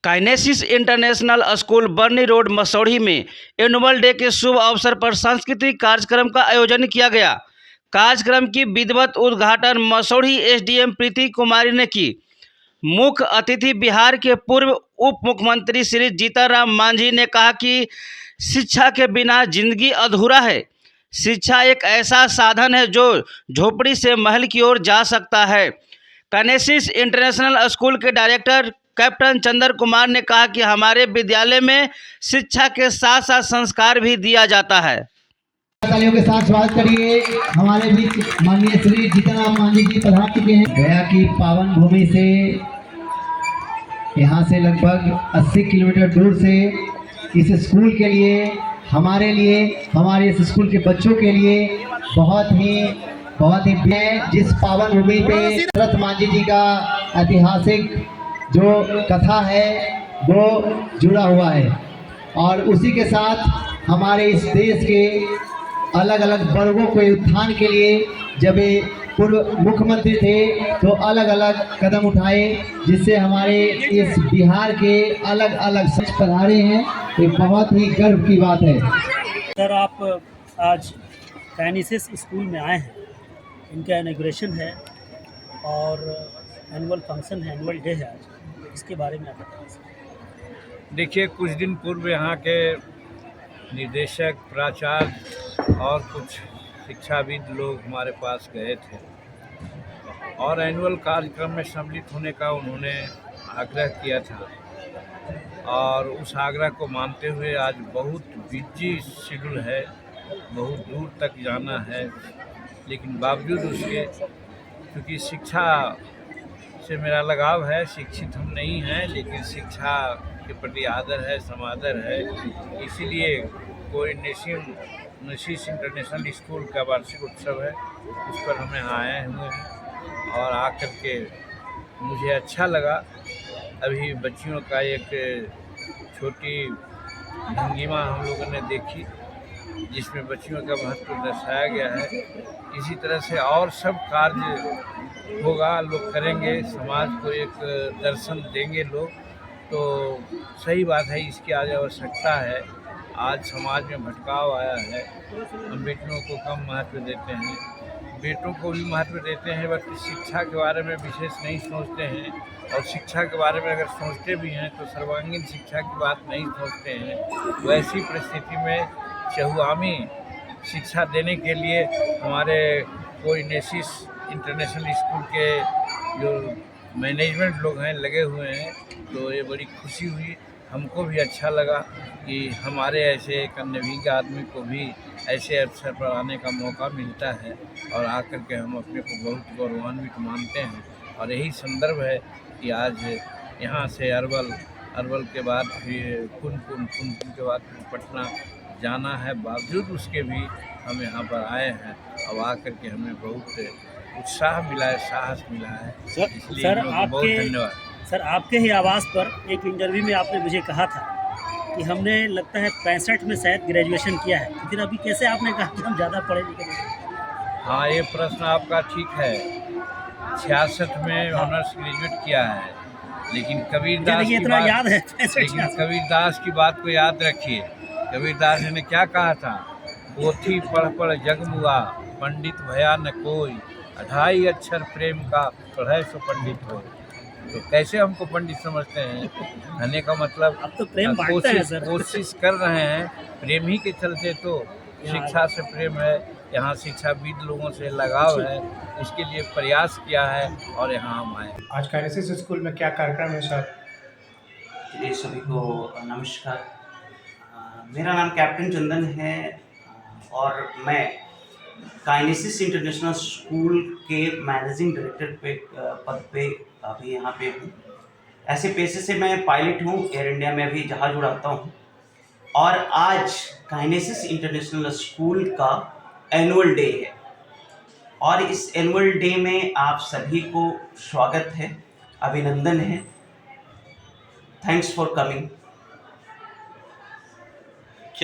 Kinesis international school बर्नी road Masaurhi में annual day के शुभ अवसर पर सांस्कृतिक कार्यक्रम का आयोजन किया गया। कार्यक्रम की विधिवत उद्घाटन मसौढ़ी एसडीएम प्रीति कुमारी ने की। मुख्य अतिथि बिहार के पूर्व उप मुख्यमंत्री श्री जीतन राम मांझी ने कहा कि शिक्षा के बिना जिंदगी अधूरा है। शिक्षा एक ऐसा साधन है जो झोपड़ी से महल की ओर जा सकता है। काइनेसिस इंटरनेशनल स्कूल के डायरेक्टर कैप्टन चंद्र कुमार ने कहा कि हमारे विद्यालय में शिक्षा के साथ साथ संस्कार भी दिया जाता है। तालियों के साथ स्वागत करिए। हमारे बीच माननीय श्री जीतन राम मांझी जी पधार चुके हैं। गया की पावन भूमि से यहाँ से लगभग 80 किलोमीटर दूर से इस स्कूल के लिए हमारे इस स्कूल के बच्चों के लिए बहुत ही जिस पावन भूमि पे दशरथ मांझी जी का ऐतिहासिक जो कथा है वो जुड़ा हुआ है और उसी के साथ हमारे इस देश के अलग अलग वर्गों के उत्थान के लिए जब ये पूर्व मुख्यमंत्री थे तो अलग अलग कदम उठाए जिससे हमारे इस बिहार के अलग अलग सच पधारे हैं। ये बहुत ही गर्व की बात है। सर, आप आज काइनेसिस स्कूल में आए हैं, इनका इनॉग्रेशन है और एनुअल फंक्शन है, एनुअल डे है आज, इसके बारे में आप बताएं। देखिए, कुछ दिन पूर्व यहाँ के निदेशक, प्राचार्य और कुछ शिक्षाविद लोग हमारे पास गए थे और एनुअल कार्यक्रम में सम्मिलित होने का उन्होंने आग्रह किया था और उस आग्रह को मानते हुए आज बहुत बिजी शेड्यूल है, बहुत दूर तक जाना है, लेकिन बावजूद उसके क्योंकि शिक्षा से मेरा लगाव है, शिक्षित हम नहीं हैं लेकिन शिक्षा के प्रति आदर है, समादर है, इसीलिए कोई काइनेसिस इंटरनेशनल स्कूल का वार्षिक उत्सव है, उस पर हमें आए हुए हैं और आकर के मुझे अच्छा लगा। अभी बच्चियों का एक छोटी भंगिमा हम लोगों ने देखी जिसमें बच्चियों का महत्व दर्शाया गया है। इसी तरह से और सब कार्य होगा, लोग करेंगे, समाज को एक दर्शन देंगे लोग, तो सही बात है, इसकी आज आवश्यकता है। आज समाज में भटकाव आया है, हम बेटियों को कम महत्व देते हैं, बेटों को भी महत्व देते हैं, बल्कि शिक्षा के बारे में विशेष नहीं सोचते हैं और शिक्षा के बारे में अगर सोचते भी हैं तो सर्वांगीण शिक्षा की बात नहीं सोचते हैं। तो ऐसी परिस्थिति में चहुआमी शिक्षा देने के लिए हमारे काइनेसिस इंटरनेशनल स्कूल के जो मैनेजमेंट लोग हैं लगे हुए हैं, तो ये बड़ी खुशी हुई, हमको भी अच्छा लगा कि हमारे ऐसे एक अन्य आदमी को भी ऐसे अवसर पर आने का मौका मिलता है और आकर के हम अपने को बहुत गौरवान्वित मानते हैं। और यही संदर्भ है कि आज यहाँ से अरवल के बाद फिर पुनपुन के बाद फिर पटना जाना है, बावजूद उसके भी हम यहाँ पर आए हैं और आकर के हमें बहुत उत्साह मिला है, साहस मिला है। इसलिए बहुत धन्यवाद। सर, आपके ही आवाज़ पर एक इंटरव्यू में आपने मुझे कहा था कि हमने लगता है 65 में शायद ग्रेजुएशन किया है, लेकिन अभी कैसे आपने कहा कि हम ज़्यादा पढ़े लिखे नहीं? हाँ, ये प्रश्न आपका ठीक है। 66 में ऑनर्स ग्रेजुएट किया है, लेकिन कबीरदास की बात को याद रखिए। कबीरदास ने क्या कहा था? पोथी पढ़ पढ़ जग मुआ, पंडित भया न कोई, 2.5 अक्षर प्रेम का पढ़े सो पंडित हो। तो कैसे हमको पंडित समझते हैं? कहने का मतलब अब तो प्रेम कोशिश कर रहे हैं, प्रेम ही के चलते तो शिक्षा से प्रेम है, यहाँ शिक्षाविद लोगों से लगाव है, इसके लिए प्रयास किया है और यहाँ हम आए। आज काइनेसिस स्कूल में क्या कार्यक्रम है सर? जी, सभी को नमस्कार। मेरा नाम कैप्टन चंदन है और मैं काइनेसिस इंटरनेशनल स्कूल के मैनेजिंग डायरेक्टर पद पे अभी यहाँ पे हूँ। ऐसे पेशे से मैं पायलट हूँ, एयर इंडिया में अभी जहाज उड़ाता हूँ और आज काइनेसिस इंटरनेशनल स्कूल का एनुअल डे है और इस एनुअल डे में आप सभी को स्वागत है, अभिनंदन है। Thanks for coming.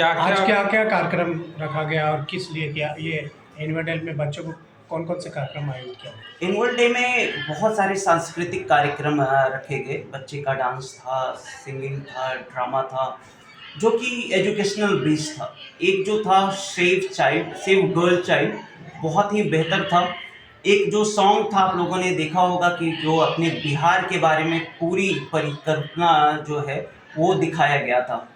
आज क्या क्या कार्यक्रम रखा गया और किस लिए किया? ये एनुअल डे में बच्चों को कौन कौन से कार्यक्रम आयोजित किया गया? एनुअल डे में बहुत सारे सांस्कृतिक कार्यक्रम रखे गए। बच्चे का डांस था, सिंगिंग था, ड्रामा था, जो कि एजुकेशनल बेस था। एक जो था सेव गर्ल चाइल्ड, बहुत ही बेहतर था। एक जो सॉन्ग था, आप लोगों ने देखा होगा कि जो अपने बिहार के बारे में पूरी परिकल्पना जो है वो दिखाया गया था।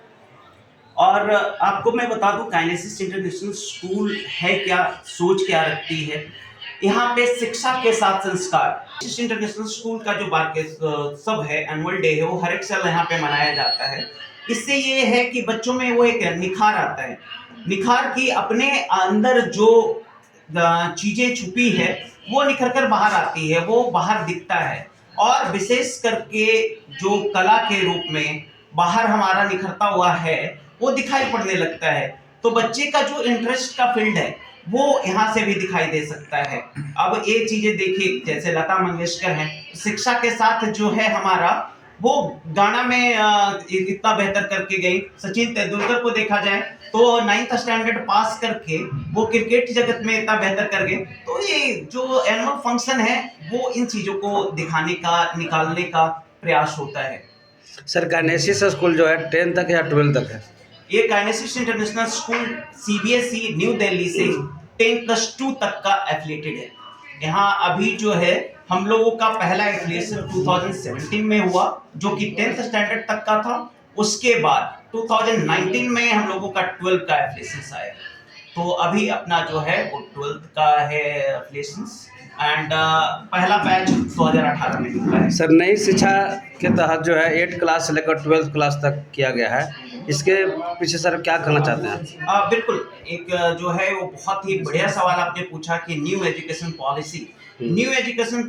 और आपको मैं बता दूं, काइनेसिस इंटरनेशनल स्कूल है क्या, सोच क्या रखती है। यहाँ पे शिक्षा के साथ संस्कार। काइनेसिस इंटरनेशनल स्कूल का जो सब है, एनुअल डे है, वो हर एक साल यहाँ पे मनाया जाता है। इससे ये है कि बच्चों में वो एक निखार आता है, निखार की अपने अंदर जो चीजें छुपी है वो निखर कर बाहर आती है, वो बाहर दिखता है। और विशेष करके जो कला के रूप में बाहर हमारा निखरता हुआ है वो दिखाई पड़ने लगता है। तो बच्चे का जो इंटरेस्ट का फील्ड है वो यहाँ से भी दिखाई दे सकता है। अब ये चीजें देखिए, जैसे लता मंगेशकर हैं, शिक्षा के साथ जो है हमारा, वो गाना में इतना बेहतर करके गई। सचिन तेंदुलकर को देखा जाए तो 9th स्टैंडर्ड पास करके वो क्रिकेट जगत में इतना बेहतर कर गए। तो ये जो एनुअल फंक्शन है वो इन चीजों को दिखाने का, निकालने का प्रयास होता है। सर काइनेसिस स्कूल जो है 10th तक या 12th तक है? ये kinesis international school CBSE new Delhi से 10+2 तक का एफिलिएटेड है। यहाँ अभी जो है हम लोगों का पहला एफिलिएशन 2017 में हुआ, जो कि 10th स्टैंडर्ड तक का था। उसके बाद 2019 में हम लोगों का 12 का एफिलिएशन आया। तो अभी अपना जो है वो 12th का है एफिलिएशन, एंड पहला बैच 2018 में निकला है। सर नई शिक्षा के तहत जो है 8th क्लास से लेकर 12th क्लास तक किया गया है, इसके पीछे सर क्या कहना चाहते हैं? बिल्कुल, एक जो है वो बहुत ही बढ़िया सवाल आपने पूछा कि न्यू एजुकेशन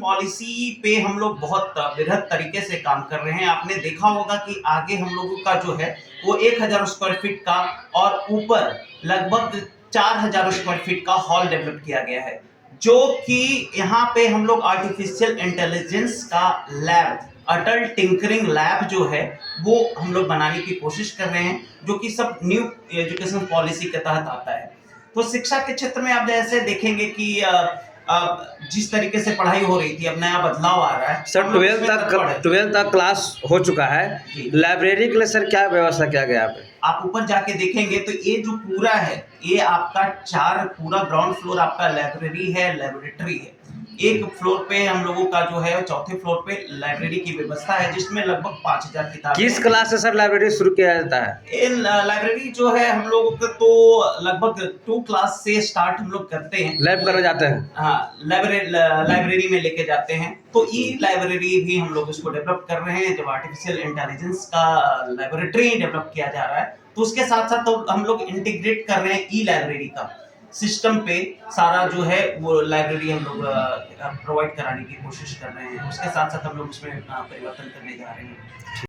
पॉलिसी पे हम लोग बहुत बृहद तरीके से काम कर रहे हैं। आपने देखा होगा कि आगे हम लोगों का जो है वो 1000 स्क्वायर फीट का और ऊपर लगभग 4000 स्क्वायर फीट का हॉल डेवलप किया गया है, जो कि यहाँ पे हम लोग आर्टिफिशियल इंटेलिजेंस का लैब, अटल टिंकरिंग लैब जो है वो हम लोग बनाने की कोशिश कर रहे हैं, जो कि सब न्यू एजुकेशन पॉलिसी के तहत आता है। तो शिक्षा के क्षेत्र में आप जैसे देखेंगे कि जिस तरीके से पढ़ाई हो रही थी, अब नया बदलाव आ रहा है। सर 12th तक क्लास हो चुका है, लाइब्रेरी के लिए सर क्या व्यवस्था किया गया है? आप ऊपर जाके देखेंगे तो ये जो पूरा है, ये आपका पूरा ग्राउंड फ्लोर आपका लाइब्रेरी है, लेबोरेटरी है। एक फ्लोर पे हम लोगों का जो है, चौथे फ्लोर पे लाइब्रेरी की व्यवस्था है, जिसमें लगभग 5000 किताबें। किस क्लास से सर लाइब्रेरी शुरू किया जाता है? लाइब्रेरी जो है हम लोगों का तो लगभग 2 क्लास से स्टार्ट हम लोग करते हैं। लैब करने जाते हैं? हाँ, लाइब्रेरी में लेके जाते हैं। तो ई लाइब्रेरी भी हम लोग इसको डेवलप कर रहे हैं। जब आर्टिफिशियल इंटेलिजेंस का लाइब्रेटरी डेवलप किया जा रहा है, तो उसके साथ साथ तो हम लोग इंटीग्रेट कर रहे हैं ई लाइब्रेरी का सिस्टम पे। सारा जो है वो लाइब्रेरी हम लोग प्रोवाइड कराने की कोशिश कर रहे हैं। उसके साथ साथ हम लोग उसमें परिवर्तन करने जा रहे हैं।